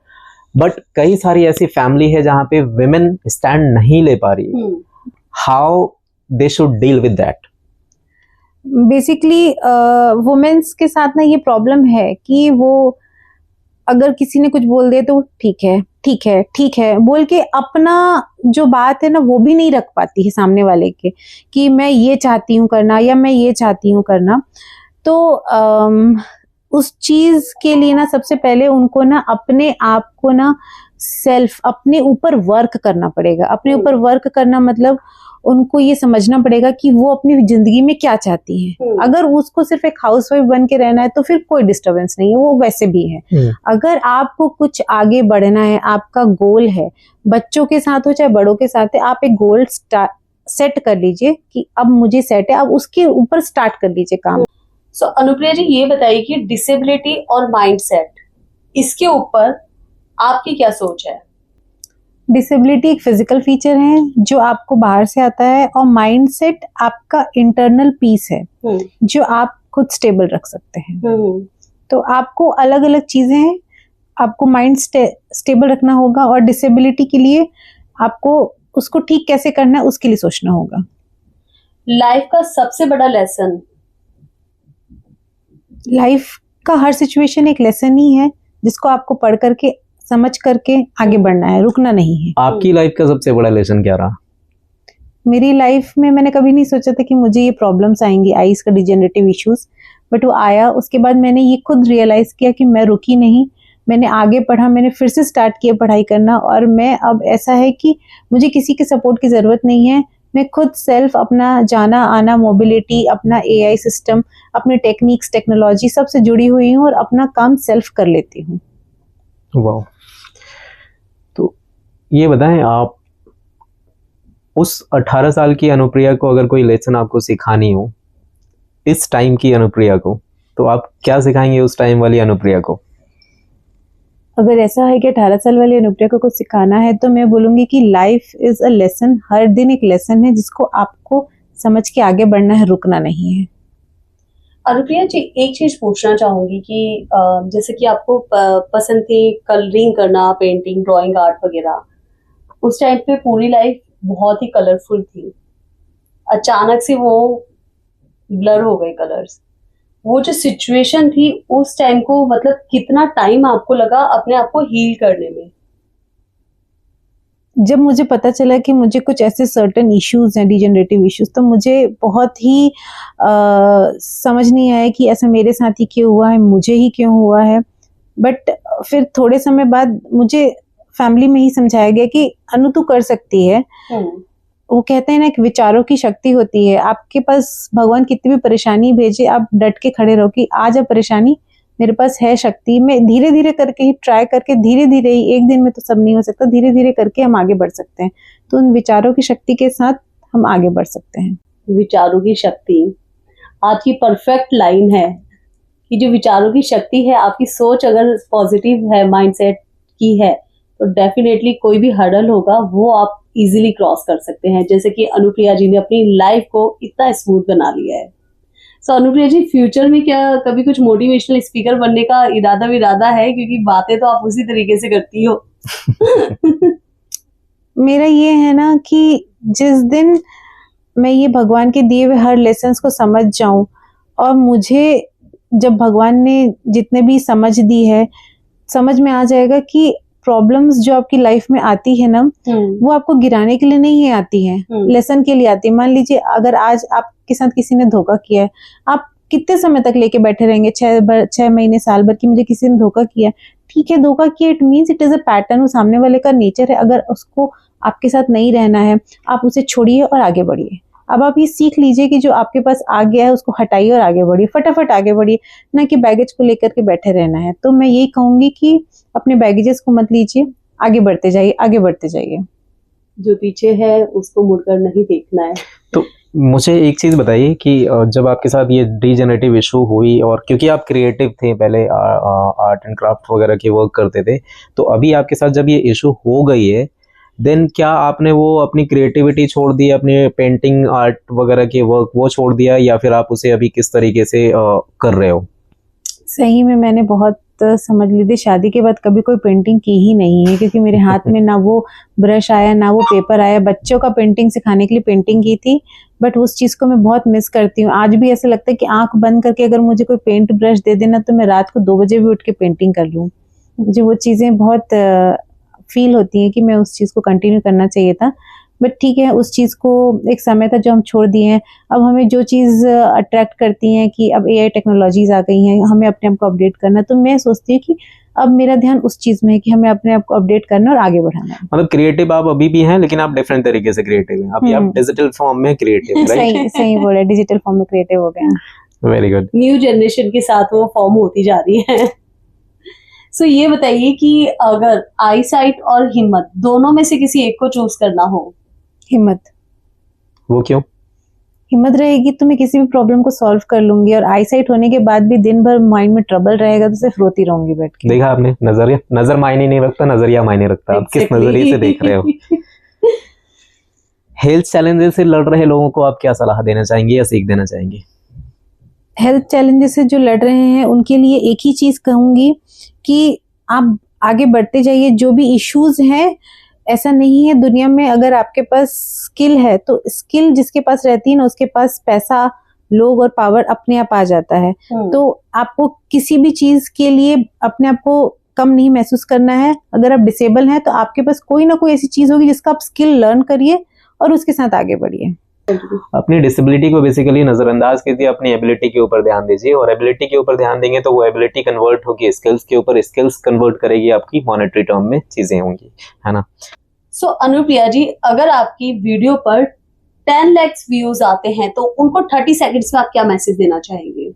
Speaker 3: बट कई सारी ऐसी फैमिली है जहां पे विमेन स्टैंड नहीं ले पा रही। How they should deal with that?
Speaker 2: Basically women's के साथ ना ये प्रॉब्लम है कि वो अगर किसी ने कुछ बोल दिया तो ठीक है बोल के अपना जो बात है ना वो भी नहीं रख पाती है सामने वाले के, कि मैं ये चाहती हूँ करना या मैं ये चाहती हूँ करना। तो उस चीज के लिए ना सबसे पहले उनको ना अपने आप को ना सेल्फ अपने ऊपर वर्क करना पड़ेगा। अपने ऊपर वर्क करना मतलब उनको ये समझना पड़ेगा कि वो अपनी जिंदगी में क्या चाहती हैं। अगर उसको सिर्फ एक हाउसवाइफ बन के रहना है तो फिर कोई डिस्टरबेंस नहीं है, वो वैसे भी है। अगर आपको कुछ आगे बढ़ना है, आपका गोल है, बच्चों के साथ हो चाहे बड़ों के साथ है, आप एक गोल सेट कर लीजिए कि अब मुझे सेट है, अब उसके ऊपर स्टार्ट कर लीजिए काम।
Speaker 1: सो अनुप्रिया जी ये बताइए कि डिसेबिलिटी और माइंडसेट, इसके ऊपर आपकी क्या सोच है?
Speaker 2: डिसेबिलिटी एक फिजिकल फीचर है जो आपको बाहर से आता है, और माइंडसेट आपका इंटरनल पीस है जो आप खुद स्टेबल रख सकते हैं। तो आपको अलग अलग चीजें हैं, आपको माइंड स्टेबल रखना होगा, और डिसेबिलिटी के लिए आपको उसको ठीक कैसे करना है उसके लिए सोचना होगा।
Speaker 1: लाइफ का सबसे बड़ा लेसन?
Speaker 2: लाइफ का हर सिचुएशन एक लेसन ही है जिसको आपको पढ़ करके समझ करके आगे बढ़ना है, रुकना नहीं है।
Speaker 3: आपकी लाइफ का सबसे बड़ा लेसन क्या रहा?
Speaker 2: मेरी लाइफ में मैंने कभी नहीं सोचा था कि मुझे ये प्रॉब्लम्स आएंगी, आईज का डिजेनरेटिव इश्यूज, बट वो आया। उसके बाद मैंने ये खुद रियलाइज किया कि मैं रुकी नहीं, मैंने आगे पढ़ा, मैंने फिर से स्टार्ट किया पढ़ाई करना, और मैं अब ऐसा है कि मुझे किसी के सपोर्ट की जरूरत नहीं है। मैं खुद सेल्फ अपना जाना आना, मोबिलिटी, अपना एआई सिस्टम, अपने टेक्निक्स, टेक्नोलॉजी सबसे जुड़ी हुई हूँ और अपना काम सेल्फ कर लेती हूँ।
Speaker 3: वाह। तो ये बताएं, आप उस 18 साल की अनुप्रिया को अगर कोई लेसन आपको सिखानी हो, इस टाइम की अनुप्रिया को, तो आप क्या सिखाएंगे उस टाइम वाली अनुप्रिया को?
Speaker 2: अगर ऐसा है कि 18 साल वाली अनुप्रिया को कुछ सिखाना है तो मैं बोलूंगी कि लाइफ इज अ लेसन। हर दिन एक लेसन है जिसको आपको समझ के आगे बढ़ना है, रुकना नहीं है।
Speaker 1: अनुप्रिया जी एक चीज पूछना चाहूंगी कि जैसे कि आपको पसंद थी कलरिंग करना, पेंटिंग, ड्राइंग, आर्ट वगैरह, उस टाइम पे पूरी लाइफ बहुत ही कलरफुल थी, अचानक से वो ब्लर हो गए कलर्स। वो जो सिचुएशन थी उस टाइम को, मतलब कितना टाइम आपको लगा अपने आप को हील करने में?
Speaker 2: जब मुझे पता चला कि मुझे कुछ ऐसे सर्टेन इश्यूज हैं, डिजेनरेटिव इश्यूज, तो मुझे बहुत ही समझ नहीं आया कि ऐसा मेरे साथ ही क्यों हुआ है, मुझे ही क्यों हुआ है। बट फिर थोड़े समय बाद मुझे फैमिली में ही समझाया गया कि अनु तू कर सकती है। वो कहते हैं ना कि विचारों की शक्ति होती है, आपके पास भगवान कितनी भी परेशानी भेजे, आप डट के खड़े रहो कि आज अब परेशानी मेरे पास है शक्ति, मैं धीरे धीरे करके ही ट्राई करके, धीरे धीरे ही, एक दिन में तो सब नहीं हो सकता, धीरे धीरे करके हम आगे बढ़ सकते हैं। तो उन विचारों की शक्ति के साथ हम आगे बढ़ सकते हैं।
Speaker 1: विचारों की शक्ति आपकी परफेक्ट लाइन है कि जो विचारों की शक्ति है, आपकी सोच अगर पॉजिटिव है, माइंडसेट की है, तो डेफिनेटली कोई भी हर्डल होगा वो आप इजीली क्रॉस कर सकते हैं, जैसे कि अनुप्रिया जी ने अपनी लाइफ को इतना स्मूथ बना लिया है। सो अनुप्रिया जी फ्यूचर में क्या कभी कुछ मोटिवेशनल स्पीकर बनने का इरादा है? क्योंकि बातें तो आप उसी तरीके से करती हो।
Speaker 2: मेरा ये है ना कि जिस दिन मैं ये भगवान के दिए हुए हर लेसन्स को समझ जाऊं, और मुझे जब भगवान ने जितने भी समझ दी है, समझ में आ जाएगा कि प्रॉब्लम्स जो आपकी लाइफ में आती है ना, वो आपको गिराने के लिए नहीं आती है, लेसन के लिए आती है। मान लीजिए अगर आज आपके साथ किसी ने धोखा किया है, आप कितने समय तक लेके बैठे रहेंगे? 6 महीने, साल भर की मुझे किसी ने धोखा किया, ठीक है धोखा किया, it means it is a pattern, वो सामने वाले का नेचर है। अगर उसको आपके साथ नहीं रहना है, आप उसे छोड़िए और आगे बढ़िए। अब आप ये सीख लीजिए कि जो आपके पास आ गया है उसको हटाइए और आगे बढ़िए, फटाफट आगे बढ़िए, ना कि बैगेज को लेकर के बैठे रहना है। तो मैं यही कहूंगी कि अपने बैगेजेस को मत लीजिए, आगे बढ़ते जाइए, आगे बढ़ते जाइए।
Speaker 1: जो पीछे है उसको मुड़कर नहीं देखना है।
Speaker 3: तो मुझे एक चीज बताइए कि जब आपके साथ ये डिजेनरेटिव इशू हुई, और क्योंकि आप क्रिएटिव थे, पहले आर्ट एंड क्राफ्ट वगैरह की वर्क करते थे, तो अभी आपके साथ जब ये इशू हो गई है, देन क्या आपने वो अपनी क्रिएटिविटी छोड़ दी, अपने पेंटिंग आर्ट वगैरह की वर्क वो छोड़ दिया, या फिर आप उसे अभी किस तरीके से कर रहे हो?
Speaker 2: सही में मैंने बहुत समझ लीजिए शादी के बाद कभी कोई पेंटिंग की ही नहीं है, क्योंकि मेरे हाथ में ना वो ब्रश आया ना वो पेपर आया। बच्चों का पेंटिंग सिखाने के लिए पेंटिंग की थी, बट उस चीज को मैं बहुत मिस करती हूँ। आज भी ऐसा लगता है कि आंख बंद करके अगर मुझे कोई पेंट ब्रश दे देना तो मैं रात को 2 बजे भी उठ के पेंटिंग कर लूँ। मुझे वो चीजें बहुत फील होती हैं कि मैं उस चीज को कंटिन्यू करना चाहिए था, बट ठीक है, उस चीज़ को एक समय था जो हम छोड़ दिए हैं। अब हमें जो चीज़ अट्रैक्ट करती हैं कि अब AI टेक्नोलॉजीज आ गई हैं, हमें अपने आप को अपडेट करना है, तो मैं सोचती हूँ कि अब मेरा ध्यान उस चीज़ में है कि हमें अपने आप को अपडेट करना और आगे बढ़ाना है।
Speaker 3: मतलब क्रिएटिव आप अभी भी हैं, लेकिन आप डिफरेंट तरीके से क्रिएटिव हैं। अभी आप डिजिटल फॉर्म में क्रिएटिव, राइट?
Speaker 2: सही सही बोले, डिजिटल फॉर्म में क्रिएटिव हो गया।
Speaker 3: Very good.
Speaker 1: न्यू जनरेशन के साथ वो फॉर्म होती जा रही है। सो ये बताइए कि अगर आई साइट और हिम्मत दोनों में से किसी एक को चूज करना हो?
Speaker 2: हिम्मत।
Speaker 3: वो क्यों?
Speaker 2: हिम्मत रहेगी तो मैं किसी भी प्रॉब्लम को सॉल्व कर लूंगी, और आई साइट होने के बाद भी दिन भर माइंड में ट्रबल रहेगा तो सिर्फ रोती रहूंगी बैठ के।
Speaker 3: देखा आपने, नजर मायने नहीं रखता, नजरिया मायने रखता है। आप किस नजरिए से देख रहे हो। हेल्थ चैलेंजेस से लड़ रहे लोगों को आप क्या सलाह देना चाहेंगे या सीख देना चाहेंगे?
Speaker 2: हेल्थ चैलेंजेस से जो लड़ रहे हैं उनके लिए एक ही चीज कहूंगी कि आप आगे बढ़ते जाइए। जो भी इश्यूज हैं, ऐसा नहीं है दुनिया में, अगर आपके पास स्किल है तो स्किल जिसके पास रहती है ना, उसके पास पैसा, लोग और पावर अपने आप आ जाता है। तो आपको किसी भी चीज के लिए अपने आप को कम नहीं महसूस करना है। अगर आप डिसेबल हैं तो आपके पास कोई ना कोई ऐसी चीज होगी जिसका आप स्किल लर्न करिए और उसके साथ आगे बढ़िए।
Speaker 3: अपनी डिसेबिलिटी को बेसिकली नजरअंदाज कीजिए, अपनी एबिलिटी के ऊपर ध्यान दीजिए, और एबिलिटी के ऊपर ध्यान देंगे तो वो एबिलिटी कन्वर्ट होगी स्किल्स के ऊपर, स्किल्स कन्वर्ट करेगी आपकी मॉनेटरी टर्म में चीजें होंगी, है ना?
Speaker 1: सो अनुप्रिया जी, अगर आपकी वीडियो पर 10 लाख व्यूज आते हैं तो उनको 30 सेकंड्स में आप क्या मैसेज देना चाहेंगे?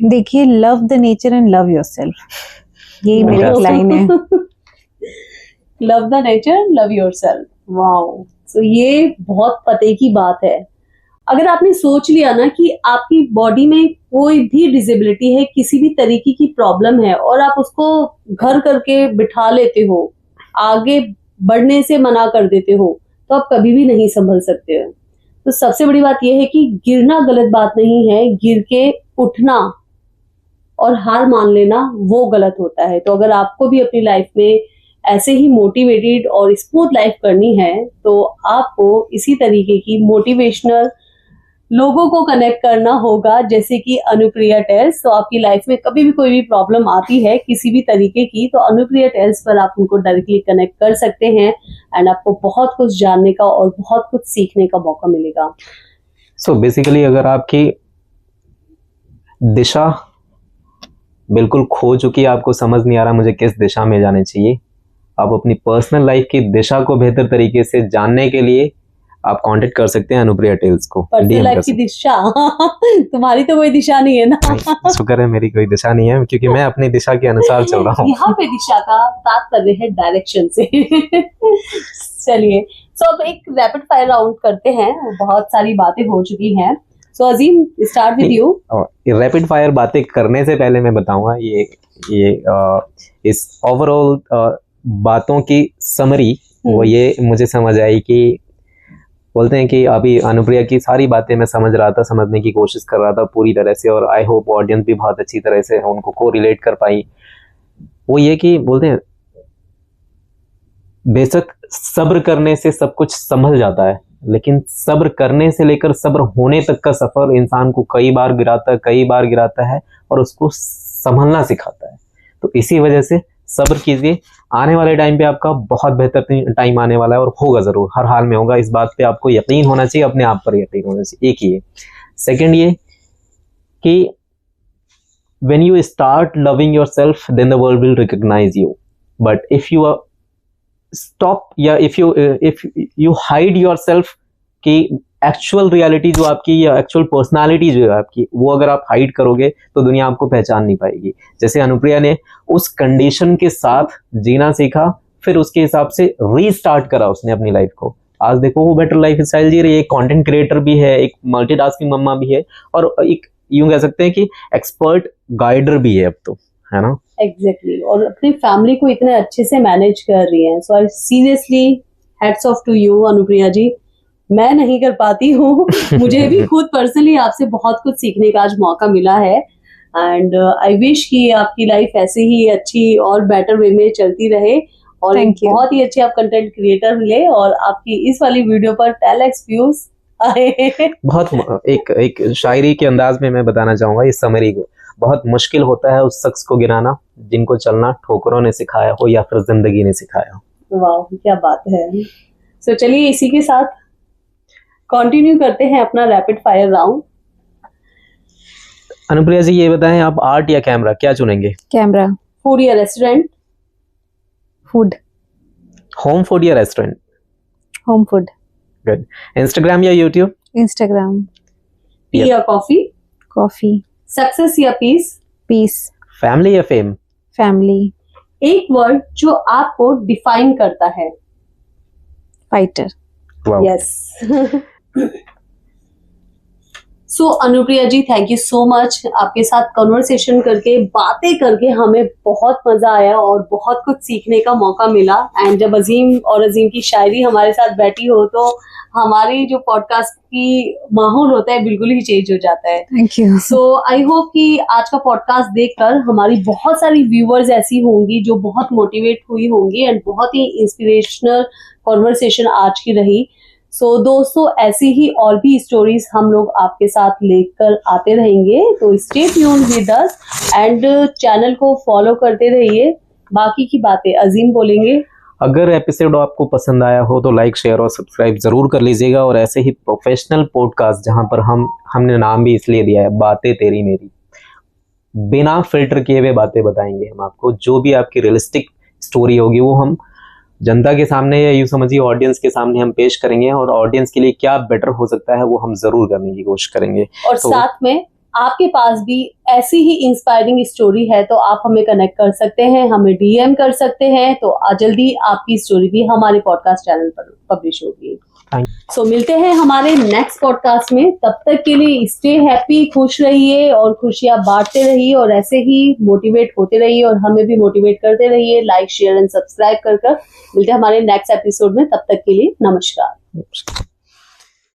Speaker 2: देखिए, love the nature and love yourself, यही मेरी लाइन है।
Speaker 1: Love the nature, love yourself. Wow, so ये बहुत पते की बात है। अगर आपने सोच लिया ना कि आपकी बॉडी में कोई भी डिसेबिलिटी है, किसी भी तरीके की प्रॉब्लम है, और आप उसको घर करके बिठा लेते हो, आगे बढ़ने से मना कर देते हो, तो आप कभी भी नहीं संभल सकते हो। तो सबसे बड़ी बात यह है कि गिरना गलत बात नहीं है, गिर के उठना और हार मान लेना वो गलत होता है। तो अगर आपको भी अपनी लाइफ में ऐसे ही मोटिवेटेड और स्मूथ लाइफ करनी है तो आपको इसी तरीके की मोटिवेशनल लोगों को कनेक्ट करना होगा, जैसे कि अनुप्रिया टेल्स। तो आपकी लाइफ में कभी भी कोई भी प्रॉब्लम आती है किसी भी तरीके की, तो अनुप्रिया टेल्स पर आप उनको डायरेक्टली कनेक्ट कर सकते हैं एंड आपको बहुत कुछ जानने का और बहुत कुछ सीखने का मौका मिलेगा।
Speaker 3: सो बेसिकली अगर आपकी दिशा बिल्कुल खो चुकी है, आपको समझ नहीं आ रहा मुझे किस दिशा में जाना चाहिए, आप अपनी पर्सनल लाइफ की दिशा को बेहतर तरीके से जानने के लिए आप कांटेक्ट कर सकते हैं अनुप्रिया टेल्स को।
Speaker 1: पर्सनल लाइफ की दिशा तुम्हारी तो कोई दिशा नहीं है ना।
Speaker 3: शुक्र है मेरी कोई दिशा नहीं है, क्योंकि मैं अपनी दिशा के अनुसार चल रहा हूँ।
Speaker 1: यहाँ पे दिशा का तात्पर्य है डायरेक्शन से। चलिए, सो अब एक रैपिड फायर राउंड करते हैं, बहुत सारी बातें हो चुकी हैं। So Azeem, start with you.
Speaker 3: Rapid fire बातें करने से पहले मैं बताऊंगा ये इस ओवरऑल बातों की समरी वो ये मुझे समझ आई कि बोलते हैं कि अभी अनुप्रिया की सारी बातें मैं समझ रहा था, समझने की कोशिश कर रहा था पूरी तरह से, और आई होप ऑडियंस भी बहुत अच्छी तरह से उनको को रिलेट कर पाई। वो ये कि बोलते हैं बेशक सब्र करने से सब कुछ संभल जाता है, लेकिन सब्र करने से लेकर सब्र होने तक का सफर इंसान को कई बार गिराता है और उसको संभलना सिखाता है। तो इसी वजह से सब्र कीजिए, आने वाले टाइम पे आपका बहुत बेहतर टाइम आने वाला है और होगा जरूर, हर हाल में होगा। इस बात पे आपको यकीन होना चाहिए, अपने आप पर यकीन होना चाहिए। एक ये। सेकंड ये कि when you start loving yourself then the world will recognize you, but if you stop या if you hide yourself कि एक्चुअल रियलिटी जो आपकी या एक्चुअल पर्सनालिटी जो है आपकी, वो अगर आप हाइड करोगे तो दुनिया आपको पहचान नहीं पाएगी। जैसे अनुप्रिया ने उस कंडीशन के साथ जीना सीखा, फिर उसके हिसाब से रीस्टार्ट करा उसने अपनी लाइफ को। आज देखो वो बेटर लाइफ स्टाइल जी रही है, एक कंटेंट क्रिएटर भी है, एक मल्टीटास्किंग मम्मा भी है, और एक यूं कह सकते हैं कि एक्सपर्ट गाइडर भी है अब तो, है ना?
Speaker 1: एग्जैक्टली, और अपनी फैमिली को इतने अच्छे से मैनेज कर रही है। So I seriously hats off to you Anupriya ji. मैं नहीं कर पाती हूँ। मुझे भी खुद पर्सनली आपसे बहुत कुछ सीखने का आज मौका मिला है, एंड आई विश कि आपकी लाइफ ऐसे ही अच्छी और बेटर वे में चलती रहे, और बहुत ही अच्छे आप कंटेंट क्रिएटर मिले, और आपकी इस वाली वीडियो पर 10 लाख व्यूज आए।
Speaker 3: बहुत एक शायरी के अंदाज में मैं बताना चाहूंगा इस समरी को। बहुत मुश्किल होता है उस शख्स को गिराना जिनको चलना ठोकरों ने सिखाया हो या फिर जिंदगी ने सिखाया हो।
Speaker 1: वाह, क्या बात है। सो चलिए इसी के साथ कंटिन्यू करते हैं अपना rapid fire round.
Speaker 3: Anupriya ji ये बताएं, आप आर्ट या कैमरा क्या चुनेंगे?
Speaker 2: कैमरा।
Speaker 1: फूड या रेस्टोरेंट?
Speaker 2: फूड।
Speaker 3: होम फूड या restaurant?
Speaker 2: Home food.
Speaker 3: Good. Instagram या यूट्यूब?
Speaker 2: इंस्टाग्राम।
Speaker 1: टी या कॉफी?
Speaker 2: कॉफी।
Speaker 1: सक्सेस या पीस?
Speaker 2: पीस।
Speaker 3: फैमिली या फेम?
Speaker 2: फैमिली।
Speaker 1: एक वर्ड जो आपको डिफाइन करता है?
Speaker 2: Fighter.
Speaker 3: Wow.
Speaker 1: Yes. So Anupriya ji, thank you so much. आपके साथ कन्वर्सेशन करके, बातें करके हमें बहुत मजा आया और बहुत कुछ सीखने का मौका मिला। एंड जब अजीम और अजीम की शायरी हमारे साथ बैठी हो तो हमारी जो पॉडकास्ट की माहौल होता है बिल्कुल ही चेंज हो जाता है।
Speaker 2: Thank you.
Speaker 1: So I hope कि आज का पॉडकास्ट देखकर हमारी बहुत सारी व्यूअर्स ऐसी होंगी जो बहुत मोटिवेट हुई होंगी एंड बहुत ही इंस्पिरेशनल कॉन्वर्सेशन आज की रही। सो दोस्तों, ऐसी ही और भी स्टोरीज हम लोग आपके साथ लेकर आते रहेंगे, तो stay tune with us and channel को फॉलो करते रहिए। बाकी की बातें अजीम बोलेंगे।
Speaker 3: अगर एपिसोड आपको पसंद आया हो तो लाइक, शेयर और सब्सक्राइब जरूर कर लीजिएगा। और ऐसे ही प्रोफेशनल पॉडकास्ट जहां पर हमने नाम भी इसलिए दिया है बातें तेरी मेरी, बिना फिल्टर किए हुए बातें बताएंगे हम आपको। जो भी आपकी रियलिस्टिक स्टोरी होगी वो हम जनता के सामने या यूं समझिए ऑडियंस के सामने हम पेश करेंगे, और ऑडियंस के लिए क्या बेटर हो सकता है वो हम जरूर करने की कोशिश करेंगे।
Speaker 1: और साथ में आपके पास भी ऐसी ही इंस्पायरिंग स्टोरी है तो आप हमें कनेक्ट कर सकते हैं, हमें डीएम कर सकते हैं, तो जल्दी आपकी स्टोरी भी हमारे पॉडकास्ट चैनल पर पब्लिश होगी। सो मिलते हैं हमारे नेक्स्ट पॉडकास्ट में। तब तक के लिए स्टे हैप्पी, खुश रहिए और खुशियां बांटते रहिए और ऐसे ही मोटिवेट होते रहिए और हमें भी मोटिवेट करते रहिए। लाइक, शेयर एंड सब्सक्राइब कर मिलते हैं हमारे नेक्स्ट एपिसोड में। तब तक के लिए नमस्कार।